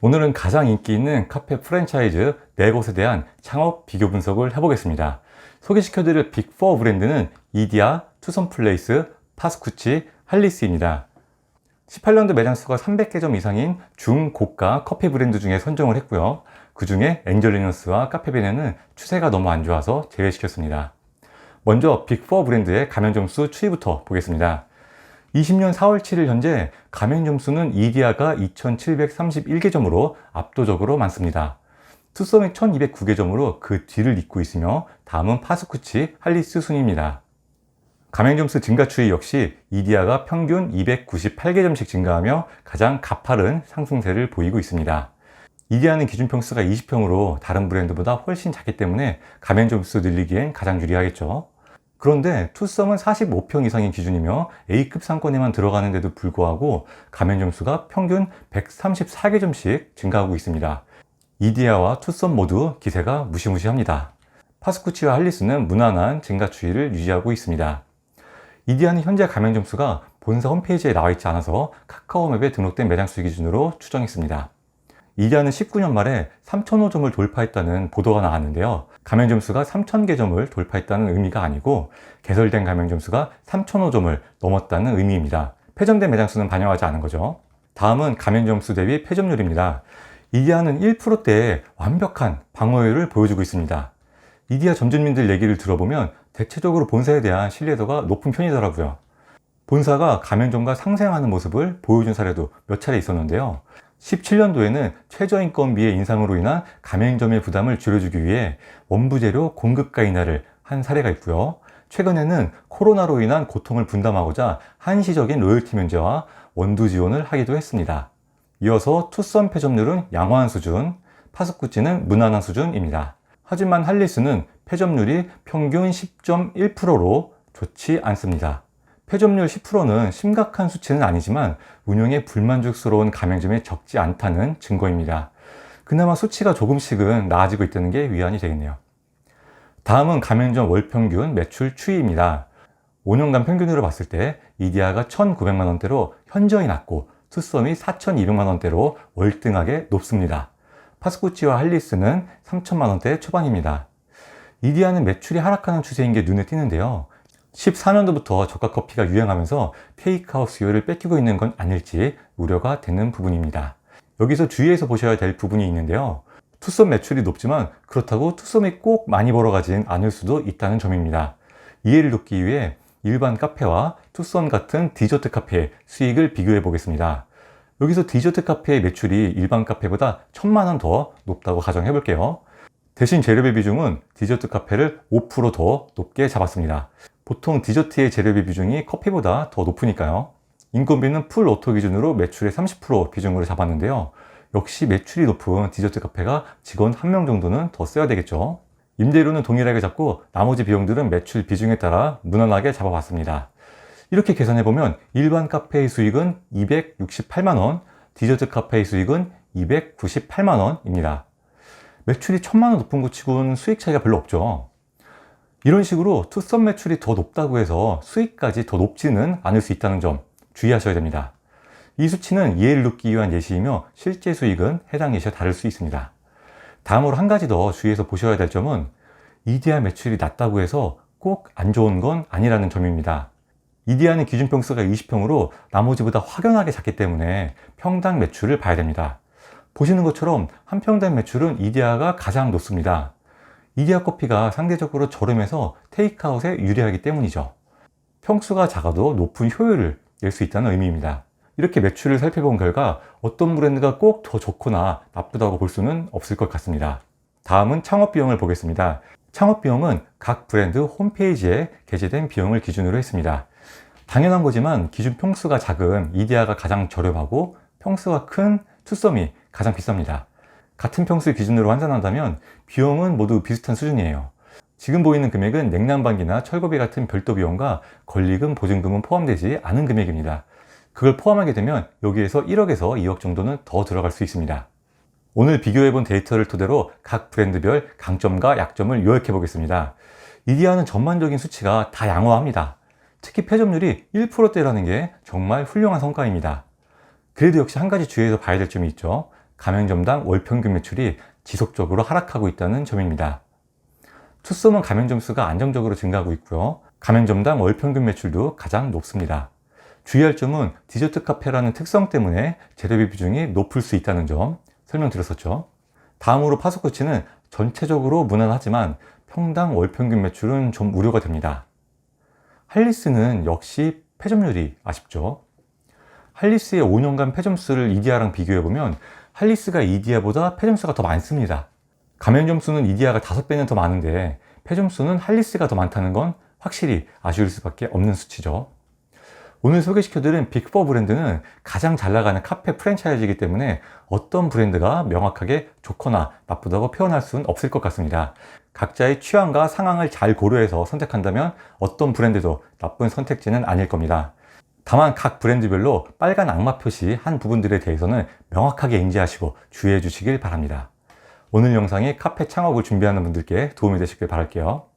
오늘은 가장 인기 있는 카페 프랜차이즈 4곳에 대한 창업 비교 분석을 해보겠습니다. 소개시켜드릴 빅4 브랜드는 이디야, 투썸플레이스, 파스쿠치, 할리스입니다. 18년도 매장 수가 300개점 이상인 중고가 커피 브랜드 중에 선정을 했고요. 그 중에 엔젤리너스와 카페베네는 추세가 너무 안 좋아서 제외시켰습니다. 먼저 빅4 브랜드의 가맹 점수 추이부터 보겠습니다. 20년 4월 7일 현재 가맹 점수는 이디야가 2731개점으로 압도적으로 많습니다. 투썸이 1209개점으로 그 뒤를 잇고 있으며 다음은 파스쿠치, 할리스 순입니다. 가맹 점수 증가 추이 역시 이디야가 평균 298개점씩 증가하며 가장 가파른 상승세를 보이고 있습니다. 이디야는 기준 평수가 20평으로 다른 브랜드보다 훨씬 작기 때문에 가맹 점수 늘리기엔 가장 유리하겠죠. 그런데 투썸은 45평 이상인 기준이며 A급 상권에만 들어가는데도 불구하고 가맹 점수가 평균 134개점씩 증가하고 있습니다. 이디야와 투썸 모두 기세가 무시무시합니다. 파스쿠치와 할리스는 무난한 증가 추이를 유지하고 있습니다. 이디야는 현재 가맹 점수가 본사 홈페이지에 나와 있지 않아서 카카오맵에 등록된 매장 수 기준으로 추정했습니다. 이디야는 19년 말에 3,005점을 돌파했다는 보도가 나왔는데요. 가맹 점수가 3,000개점을 돌파했다는 의미가 아니고 개설된 가맹 점수가 3,005점을 넘었다는 의미입니다. 폐점된 매장 수는 반영하지 않은 거죠. 다음은 가맹 점수 대비 폐점률입니다. 이디야는 1%대의 완벽한 방어율을 보여주고 있습니다. 이디야 점주님들 얘기를 들어보면 대체적으로 본사에 대한 신뢰도가 높은 편이더라고요. 본사가 가맹점과 상생하는 모습을 보여준 사례도 몇 차례 있었는데요. 17년도에는 최저인건비의 인상으로 인한 가맹점의 부담을 줄여주기 위해 원부재료 공급가 인하를 한 사례가 있고요. 최근에는 코로나로 인한 고통을 분담하고자 한시적인 로열티 면제와 원두 지원을 하기도 했습니다. 이어서 투썸 폐점률은 양호한 수준, 파스쿠치는 무난한 수준입니다. 하지만 할리스는 폐점률이 평균 10.1%로 좋지 않습니다. 폐점률 10%는 심각한 수치는 아니지만 운영에 불만족스러운 가맹점이 적지 않다는 증거입니다. 그나마 수치가 조금씩은 나아지고 있다는 게 위안이 되겠네요. 다음은 가맹점 월평균 매출 추이입니다. 5년간 평균으로 봤을 때 이디야가 1,900만원대로 현저히 낮고 투썸이 4,200만원대로 월등하게 높습니다. 파스쿠치와 할리스는 3,000만원대 초반입니다. 이디야는 매출이 하락하는 추세인 게 눈에 띄는데요. 14년도부터 저가 커피가 유행하면서 테이크아웃 수요를 뺏기고 있는 건 아닐지 우려가 되는 부분입니다. 여기서 주의해서 보셔야 될 부분이 있는데요. 투썸 매출이 높지만 그렇다고 투썸이 꼭 많이 벌어가진 않을 수도 있다는 점입니다. 이해를 돕기 위해 일반 카페와 투썸 같은 디저트 카페의 수익을 비교해 보겠습니다. 여기서 디저트 카페의 매출이 일반 카페보다 1,000만원 더 높다고 가정해 볼게요. 대신 재료비 비중은 디저트 카페를 5% 더 높게 잡았습니다. 보통 디저트의 재료비 비중이 커피보다 더 높으니까요. 인건비는 풀 오토 기준으로 매출의 30% 비중으로 잡았는데요. 역시 매출이 높은 디저트 카페가 직원 1명 정도는 더 써야 되겠죠. 임대료는 동일하게 잡고 나머지 비용들은 매출 비중에 따라 무난하게 잡아봤습니다. 이렇게 계산해보면 일반 카페의 수익은 268만원, 디저트 카페의 수익은 298만원입니다. 매출이 1,000만원 높은 것 치고는 수익 차이가 별로 없죠. 이런 식으로 투썸 매출이 더 높다고 해서 수익까지 더 높지는 않을 수 있다는 점 주의하셔야 됩니다. 이 수치는 이해를 돕기 위한 예시이며 실제 수익은 해당 예시와 다를 수 있습니다. 다음으로 한 가지 더 주의해서 보셔야 될 점은 이디야 매출이 낮다고 해서 꼭 안 좋은 건 아니라는 점입니다. 이디야는 기준 평수가 20평으로 나머지보다 확연하게 작기 때문에 평당 매출을 봐야 됩니다. 보시는 것처럼 한 평당 매출은 이디야가 가장 높습니다. 이디야 커피가 상대적으로 저렴해서 테이크아웃에 유리하기 때문이죠. 평수가 작아도 높은 효율을 낼 수 있다는 의미입니다. 이렇게 매출을 살펴본 결과 어떤 브랜드가 꼭 더 좋거나 나쁘다고 볼 수는 없을 것 같습니다. 다음은 창업 비용을 보겠습니다. 창업 비용은 각 브랜드 홈페이지에 게재된 비용을 기준으로 했습니다. 당연한 거지만 기준 평수가 작은 이디야가 가장 저렴하고 평수가 큰 투썸이 가장 비쌉니다. 같은 평수 기준으로 환산한다면 비용은 모두 비슷한 수준이에요. 지금 보이는 금액은 냉난방기나 철거비 같은 별도 비용과 권리금, 보증금은 포함되지 않은 금액입니다. 그걸 포함하게 되면 여기에서 1억에서 2억 정도는 더 들어갈 수 있습니다. 오늘 비교해본 데이터를 토대로 각 브랜드별 강점과 약점을 요약해 보겠습니다. 이디야는 전반적인 수치가 다 양호합니다. 특히 폐점률이 1%대라는 게 정말 훌륭한 성과입니다. 그래도 역시 한 가지 주의해서 봐야 될 점이 있죠. 가맹점당 월 평균 매출이 지속적으로 하락하고 있다는 점입니다. 투썸은 가맹점 수가 안정적으로 증가하고 있고요. 가맹점당 월 평균 매출도 가장 높습니다. 주의할 점은 디저트 카페라는 특성 때문에 재료비 비중이 높을 수 있다는 점 설명드렸었죠. 다음으로 파스쿠치는 전체적으로 무난하지만 평당 월 평균 매출은 좀 우려가 됩니다. 할리스는 역시 패점률이 아쉽죠. 할리스의 5년간 패점수를 이디야랑 비교해보면 할리스가 이디야보다 패점수가 더 많습니다. 가맹점 수는 이디야가 5배는 더 많은데 패점수는 할리스가 더 많다는 건 확실히 아쉬울 수밖에 없는 수치죠. 오늘 소개시켜드린 빅4 브랜드는 가장 잘 나가는 카페 프랜차이즈이기 때문에 어떤 브랜드가 명확하게 좋거나 나쁘다고 표현할 수는 없을 것 같습니다. 각자의 취향과 상황을 잘 고려해서 선택한다면 어떤 브랜드도 나쁜 선택지는 아닐 겁니다. 다만 각 브랜드별로 빨간 악마 표시한 부분들에 대해서는 명확하게 인지하시고 주의해 주시길 바랍니다. 오늘 영상이 카페 창업을 준비하는 분들께 도움이 되시길 바랄게요.